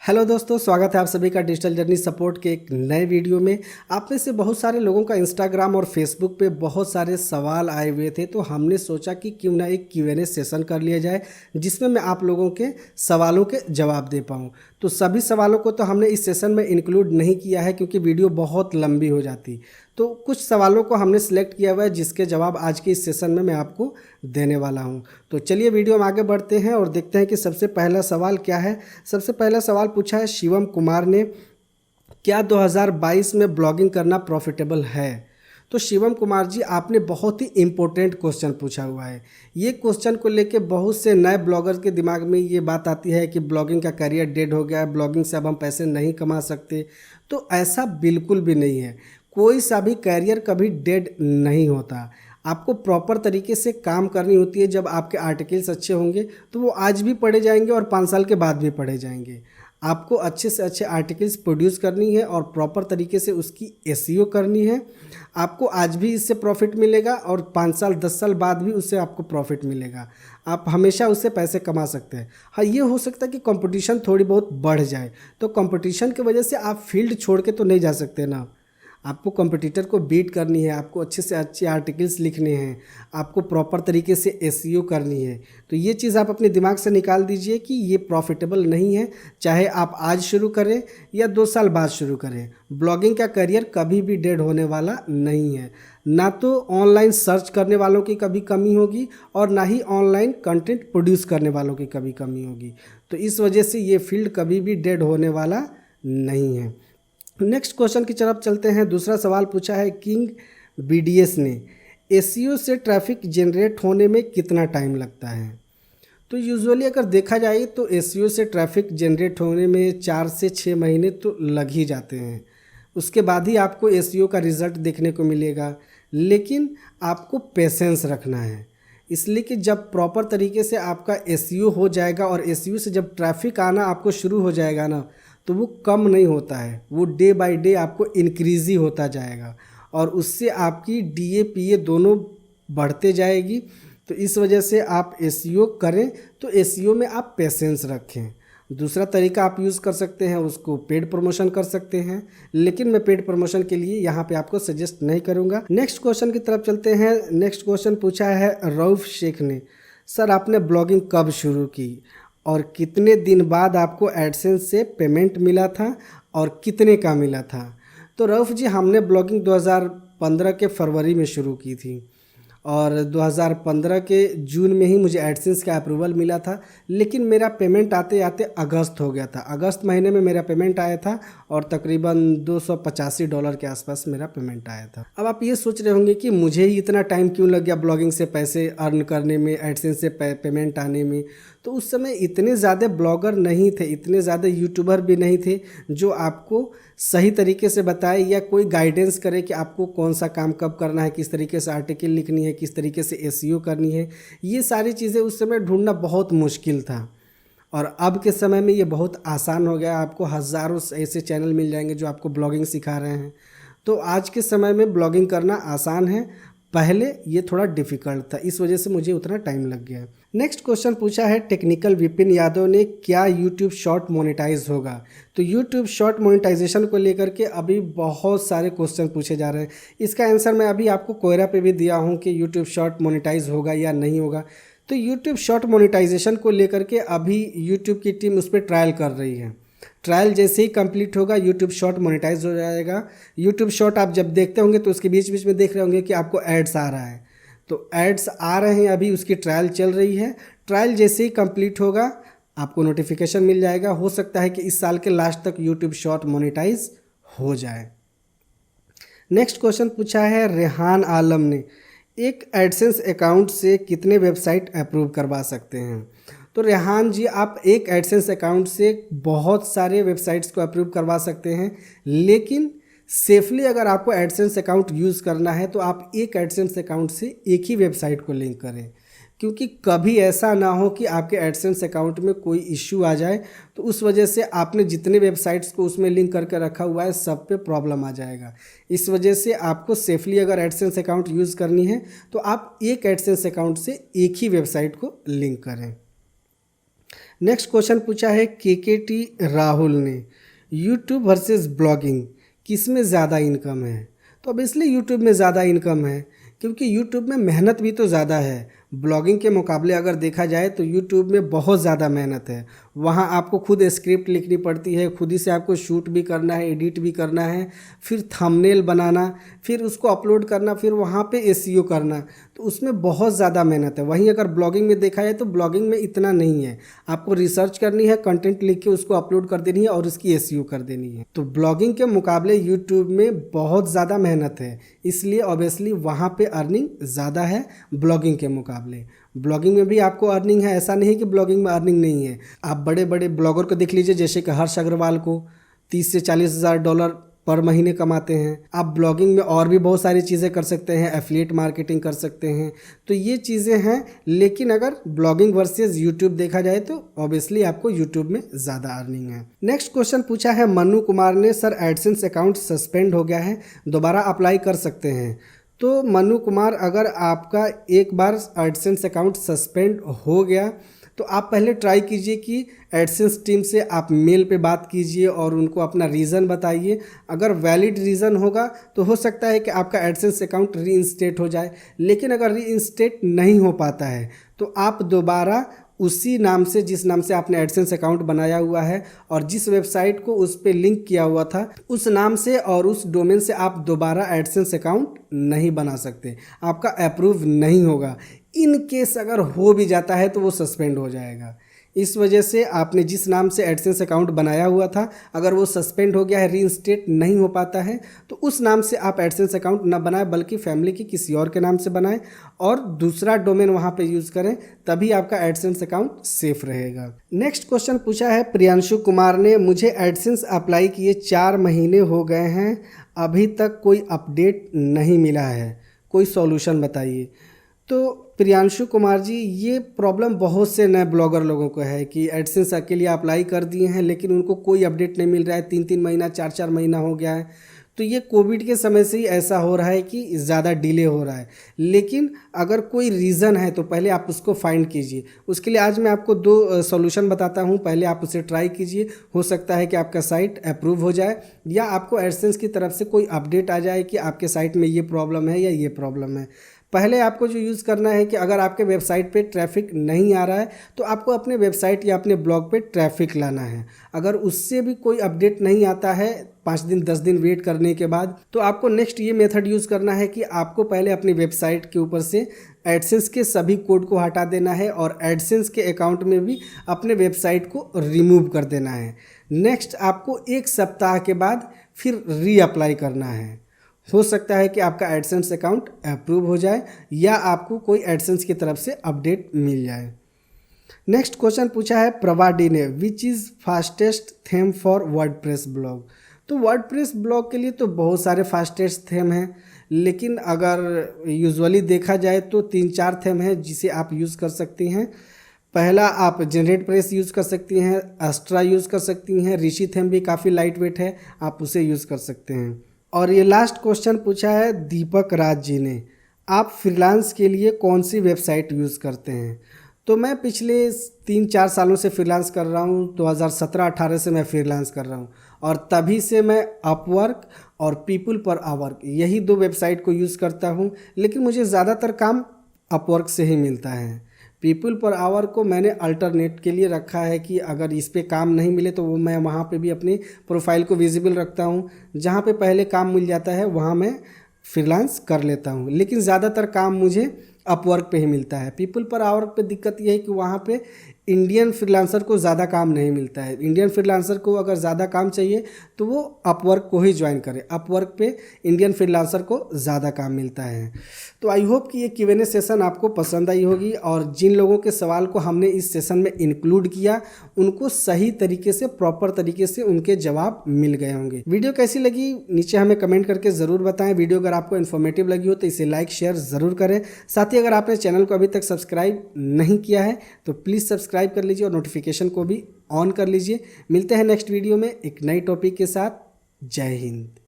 Hello दोस्तों, स्वागत है आप सभी का डिजिटल जर्नी सपोर्ट के एक नए वीडियो में। आप में से बहुत सारे लोगों का इंस्टाग्राम और फेसबुक पे बहुत सारे सवाल आए हुए थे, तो हमने सोचा कि क्यों ना एक Q&A सेशन कर लिया जाए जिसमें मैं आप लोगों के सवालों के जवाब दे पाऊँ। तो सभी सवालों को तो हमने इस सेशन में इंक्लूड नहीं किया है क्योंकि वीडियो बहुत लंबी हो जाती। तो कुछ सवालों को हमने सिलेक्ट किया हुआ है जिसके जवाब आज के इस सेशन में मैं आपको देने वाला हूं। तो चलिए वीडियो में आगे बढ़ते हैं और देखते हैं कि सबसे पहला सवाल क्या है। सबसे पहला सवाल पूछा है शिवम कुमार ने, क्या 2022 में ब्लॉगिंग करना प्रॉफिटेबल है? तो शिवम कुमार जी, आपने बहुत ही इम्पोर्टेंट क्वेश्चन पूछा हुआ है। ये क्वेश्चन को लेके बहुत से नए ब्लॉगर्स के दिमाग में ये बात आती है कि ब्लॉगिंग का करियर डेड हो गया है, ब्लॉगिंग से अब हम पैसे नहीं कमा सकते। तो ऐसा बिल्कुल भी नहीं है। कोई सा भी करियर कभी डेड नहीं होता। आपको प्रॉपर तरीके से काम करनी होती है। जब आपके आर्टिकल्स अच्छे होंगे तो वो आज भी पढ़े जाएंगे और 5 साल के बाद भी पढ़े जाएंगे। आपको अच्छे से अच्छे आर्टिकल्स प्रोड्यूस करनी है और प्रॉपर तरीके से उसकी एसईओ करनी है। आपको आज भी इससे प्रॉफिट मिलेगा और 5 साल 10 साल बाद भी उससे आपको प्रॉफिट मिलेगा। आप हमेशा उससे पैसे कमा सकते हैं। हाँ, ये हो सकता है कि कंपटीशन थोड़ी बहुत बढ़ जाए, तो कंपटीशन की वजह से आप फील्ड छोड़ के तो नहीं जा सकते ना। आपको कंपटीटर को बीट करनी है, आपको अच्छे से अच्छे आर्टिकल्स लिखने हैं, आपको प्रॉपर तरीके से एसईओ करनी है। तो ये चीज़ आप अपने दिमाग से निकाल दीजिए कि ये प्रॉफिटेबल नहीं है। चाहे आप आज शुरू करें या 2 साल बाद शुरू करें, ब्लॉगिंग का करियर कभी भी डेड होने वाला नहीं है। ना तो ऑनलाइन सर्च करने वालों की कभी कमी होगी और ना ही ऑनलाइन कंटेंट प्रोड्यूस करने वालों की कभी कमी होगी। तो इस वजह से ये फील्ड कभी भी डेड होने वाला नहीं है। नेक्स्ट क्वेश्चन की तरफ चलते हैं। दूसरा सवाल पूछा है किंग बीडीएस ने, एसईओ से ट्रैफिक जनरेट होने में कितना टाइम लगता है? तो यूजुअली अगर देखा जाए तो एसईओ से ट्रैफिक जनरेट होने में 4 से 6 महीने तो लग ही जाते हैं। उसके बाद ही आपको एसईओ का रिज़ल्ट देखने को मिलेगा। लेकिन आपको पेशेंस रखना है, इसलिए कि जब प्रॉपर तरीके से आपका एसईओ हो जाएगा और एसईओ से जब ट्रैफिक आना आपको शुरू हो जाएगा ना, तो वो कम नहीं होता है, वो डे बाय डे आपको इंक्रीज़ ही होता जाएगा और उससे आपकी डीए पीए दोनों बढ़ते जाएगी। तो इस वजह से आप एसईओ करें तो एसईओ में आप पेशेंस रखें। दूसरा तरीका आप यूज़ कर सकते हैं, उसको पेड प्रमोशन कर सकते हैं, लेकिन मैं पेड प्रमोशन के लिए यहाँ पे आपको सजेस्ट नहीं करूँगा। नेक्स्ट क्वेश्चन की तरफ चलते हैं। नेक्स्ट क्वेश्चन पूछा है रऊफ शेख ने, सर आपने ब्लॉगिंग कब शुरू की और कितने दिन बाद आपको एडसेंस से पेमेंट मिला था और कितने का मिला था? तो रऊफ जी, हमने ब्लॉगिंग 2015 के फरवरी में शुरू की थी और 2015 के जून में ही मुझे एडसेंस का अप्रूवल मिला था। लेकिन मेरा पेमेंट आते आते अगस्त हो गया था। अगस्त महीने में मेरा पेमेंट आया था और तकरीबन $285 के आसपास मेरा पेमेंट आया था। अब आप ये सोच रहे होंगे कि मुझे ही इतना टाइम क्यों लग गया ब्लॉगिंग से पैसे अर्न करने में, एडसेंस से पेमेंट आने में। तो उस समय इतने ज़्यादा ब्लॉगर नहीं थे, इतने ज़्यादा यूट्यूबर भी नहीं थे जो आपको सही तरीके से बताए या कोई गाइडेंस करे कि आपको कौन सा काम कब करना है, किस तरीके से आर्टिकल लिखनी है, किस तरीके से एसईओ करनी है। ये सारी चीज़ें उस समय ढूंढना बहुत मुश्किल था और अब के समय में ये बहुत आसान हो गया। आपको हज़ारों ऐसे चैनल मिल जाएंगे जो आपको ब्लॉगिंग सिखा रहे हैं। तो आज के समय में ब्लॉगिंग करना आसान है, पहले ये थोड़ा डिफ़िकल्ट था, इस वजह से मुझे उतना टाइम लग गया। नेक्स्ट क्वेश्चन पूछा है टेक्निकल विपिन यादव ने, क्या यूट्यूब शॉर्ट मोनेटाइज होगा? तो यूट्यूब शॉर्ट मोनेटाइजेशन को लेकर के अभी बहुत सारे क्वेश्चन पूछे जा रहे हैं। इसका आंसर मैं अभी आपको कोयरा पे भी दिया हूँ कि यूट्यूब शॉर्ट मोनेटाइज होगा या नहीं होगा। तो यूट्यूब शॉर्ट मोनेटाइजेशन को लेकर के अभी यूट्यूब की टीम उस पर ट्रायल कर रही है। ट्रायल जैसे ही कंप्लीट होगा यूट्यूब शॉर्ट मोनेटाइज हो जाएगा। यूट्यूब शॉर्ट आप जब देखते होंगे तो उसके बीच बीच में देख रहे होंगे कि आपको एड्स आ रहा है। तो एड्स आ रहे हैं, अभी उसकी ट्रायल चल रही है। ट्रायल जैसे ही कंप्लीट होगा आपको नोटिफिकेशन मिल जाएगा। हो सकता है कि इस साल के लास्ट तक यूट्यूब शॉर्ट मोनेटाइज हो जाए। नेक्स्ट क्वेश्चन पूछा है रेहान आलम ने, एक एडसेंस अकाउंट से कितने वेबसाइट अप्रूव करवा सकते हैं? तो रेहान जी, आप एक एडसेंस अकाउंट से बहुत सारे वेबसाइट्स को अप्रूव करवा सकते हैं, लेकिन सेफली अगर आपको एडसेंस अकाउंट यूज़ करना है तो आप एक एडसेंस अकाउंट से एक ही वेबसाइट को लिंक करें, क्योंकि कभी ऐसा ना हो कि आपके एडसेंस अकाउंट में कोई इश्यू आ जाए तो उस वजह से आपने जितने वेबसाइट्स को उसमें लिंक करके रखा हुआ है सब पे प्रॉब्लम आ जाएगा। इस वजह से आपको सेफली अगर एडसेंस अकाउंट यूज़ करनी है तो आप एक एडसेंस अकाउंट से एक ही वेबसाइट को लिंक करें। नेक्स्ट क्वेश्चन पूछा है केकेटी राहुल ने, यूट्यूब वर्सेस ब्लॉगिंग किस में ज़्यादा इनकम है? तो अब इसलिए यूट्यूब में ज़्यादा इनकम है क्योंकि यूट्यूब में मेहनत भी तो ज़्यादा है। ब्लॉगिंग के मुकाबले अगर देखा जाए तो यूट्यूब में बहुत ज़्यादा मेहनत है। वहाँ आपको खुद स्क्रिप्ट लिखनी पड़ती है, खुद ही से आपको शूट भी करना है, एडिट भी करना है, फिर थंबनेल बनाना, फिर उसको अपलोड करना, फिर वहाँ पे एसईओ करना, तो उसमें बहुत ज़्यादा मेहनत है। वहीं अगर ब्लॉगिंग में देखा जाए तो ब्लॉगिंग में इतना नहीं है। आपको रिसर्च करनी है, कंटेंट लिख के उसको अपलोड कर देनी है और उसकी एसईओ कर देनी है। तो ब्लॉगिंग के मुकाबले यूट्यूब में बहुत ज़्यादा मेहनत है, इसलिए ऑब्वियसली वहाँ पे अर्निंग ज़्यादा है ब्लॉगिंग के मुकाबले। ब्लॉगिंग में भी आपको अर्निंग है, ऐसा नहीं है कि ब्लॉगिंग में अर्निंग नहीं है। आप बड़े बड़े ब्लॉगर को देख लीजिए, जैसे कि हर्ष अग्रवाल को 30 से 40 हज़ार डॉलर पर महीने कमाते हैं। आप ब्लॉगिंग में और भी बहुत सारी चीज़ें कर सकते हैं, एफिलिएट मार्केटिंग कर सकते हैं, तो ये चीज़ें हैं। लेकिन अगर ब्लॉगिंग वर्सेस यूट्यूब देखा जाए तो ऑब्वियसली आपको यूट्यूब में ज़्यादा अर्निंग है। नेक्स्ट क्वेश्चन पूछा है मनु कुमार ने, सर एडसेंस अकाउंट सस्पेंड हो गया है, दोबारा अप्लाई कर सकते हैं? तो मनु कुमार, अगर आपका एक बार एडसेंस अकाउंट सस्पेंड हो गया तो आप पहले ट्राई कीजिए कि एडसेंस टीम से आप मेल पे बात कीजिए और उनको अपना रीज़न बताइए। अगर वैलिड रीज़न होगा तो हो सकता है कि आपका एडसेंस अकाउंट रीइंस्टेट हो जाए, लेकिन अगर रीइंस्टेट नहीं हो पाता है तो आप दोबारा उसी नाम से, जिस नाम से आपने एडसेंस अकाउंट बनाया हुआ है और जिस वेबसाइट को उस पर लिंक किया हुआ था, उस नाम से और उस डोमेन से आप दोबारा एडसेंस अकाउंट नहीं बना सकते, आपका अप्रूव नहीं होगा। इन केस अगर हो भी जाता है तो वो सस्पेंड हो जाएगा। इस वजह से आपने जिस नाम से एडसेंस अकाउंट बनाया हुआ था, अगर वो सस्पेंड हो गया है, रीइंस्टेट नहीं हो पाता है, तो उस नाम से आप एडसेंस अकाउंट ना बनाएं, बल्कि फैमिली के किसी और के नाम से बनाएं और दूसरा डोमेन वहाँ पे यूज़ करें, तभी आपका एडसेंस अकाउंट सेफ रहेगा। नेक्स्ट क्वेश्चन पूछा है प्रियांशु कुमार ने, मुझे एडसेंस अप्लाई किए 4 महीने हो गए हैं, अभी तक कोई अपडेट नहीं मिला है, कोई सॉल्यूशन बताइए। तो प्रियांशु कुमार जी, ये प्रॉब्लम बहुत से नए ब्लॉगर लोगों को है कि एडसेंस के लिए अप्लाई कर दिए हैं लेकिन उनको कोई अपडेट नहीं मिल रहा है, 3-3 महीना 4-4 महीना हो गया है। तो ये कोविड के समय से ही ऐसा हो रहा है कि ज़्यादा डिले हो रहा है। लेकिन अगर कोई रीज़न है तो पहले आप उसको फाइंड कीजिए। उसके लिए आज मैं आपको 2 सॉल्यूशन बताता हूँ, पहले आप उसे ट्राई कीजिए। हो सकता है कि आपका साइट अप्रूव हो जाए या आपको एडसेंस की तरफ से कोई अपडेट आ जाए कि आपके साइट में ये प्रॉब्लम है या ये प्रॉब्लम है। पहले आपको जो यूज़ करना है कि अगर आपके वेबसाइट पे ट्रैफिक नहीं आ रहा है तो आपको अपने वेबसाइट या अपने ब्लॉग पे ट्रैफिक लाना है। अगर उससे भी कोई अपडेट नहीं आता है 5 दिन 10 दिन वेट करने के बाद, तो आपको नेक्स्ट ये मेथड यूज़ करना है कि आपको पहले अपनी वेबसाइट के ऊपर से एडसेंस के सभी कोड को हटा देना है और एडसेंस के अकाउंट में भी अपने वेबसाइट को रिमूव कर देना है। नेक्स्ट आपको 1 सप्ताह के बाद फिर रीअप्लाई करना है। हो सकता है कि आपका एडसेंस अकाउंट अप्रूव हो जाए या आपको कोई एडसेंस की तरफ से अपडेट मिल जाए। नेक्स्ट क्वेश्चन पूछा है प्रभा डी ने, which is fastest theme for WordPress blog. तो वर्डप्रेस ब्लॉग के लिए तो बहुत सारे फास्टेस्ट थीम हैं, लेकिन अगर यूजुअली देखा जाए तो 3-4 थीम हैं जिसे आप यूज़ कर सकती हैं। पहला, आप जनरेट प्रेस यूज़ कर सकती हैं, अस्ट्रा यूज़ कर सकती हैं, ऋषि थीम भी काफ़ी लाइट वेट है, आप उसे यूज़ कर सकते हैं। और ये लास्ट क्वेश्चन पूछा है दीपक राज जी ने, आप फ्रीलांस के लिए कौन सी वेबसाइट यूज़ करते हैं। तो मैं पिछले 3-4 सालों से फ्रीलांस कर रहा हूँ, 2017-18 से मैं फ्रीलांस कर रहा हूँ और तभी से मैं अपवर्क और पीपल पर आवर्क, यही 2 वेबसाइट को यूज़ करता हूँ। लेकिन मुझे ज़्यादातर काम अपवर्क से ही मिलता है। पीपल पर आवर को मैंने अल्टरनेट के लिए रखा है कि अगर इस पे काम नहीं मिले तो वो मैं वहाँ पे भी अपनी प्रोफाइल को विजिबल रखता हूँ। जहाँ पे पहले काम मिल जाता है वहाँ मैं फ्रीलांस कर लेता हूँ, लेकिन ज़्यादातर काम मुझे अपवर्क पे ही मिलता है। पीपल पर आवर पे दिक्कत ये है कि वहाँ पे इंडियन फ्रीलांसर को ज़्यादा काम नहीं मिलता है। इंडियन फ्रीलांसर को अगर ज़्यादा काम चाहिए तो वो अपवर्क को ही ज्वाइन करे, अपवर्क पे इंडियन फ्रीलांसर को ज़्यादा काम मिलता है। तो आई होप कि ये Q&A सेशन आपको पसंद आई होगी और जिन लोगों के सवाल को हमने इस सेशन में इंक्लूड किया उनको सही तरीके से, प्रॉपर तरीके से उनके जवाब मिल गए होंगे। वीडियो कैसी लगी नीचे हमें कमेंट करके ज़रूर बताएं। वीडियो अगर आपको इन्फॉर्मेटिव लगी हो तो इसे लाइक शेयर ज़रूर करें। साथ ही अगर आपने चैनल को अभी तक सब्सक्राइब नहीं किया है तो प्लीज़ सब्सक्राइब कर लीजिए और नोटिफिकेशन को भी ऑन कर लीजिए। मिलते हैं नेक्स्ट वीडियो में एक नई टॉपिक के साथ। जय हिंद।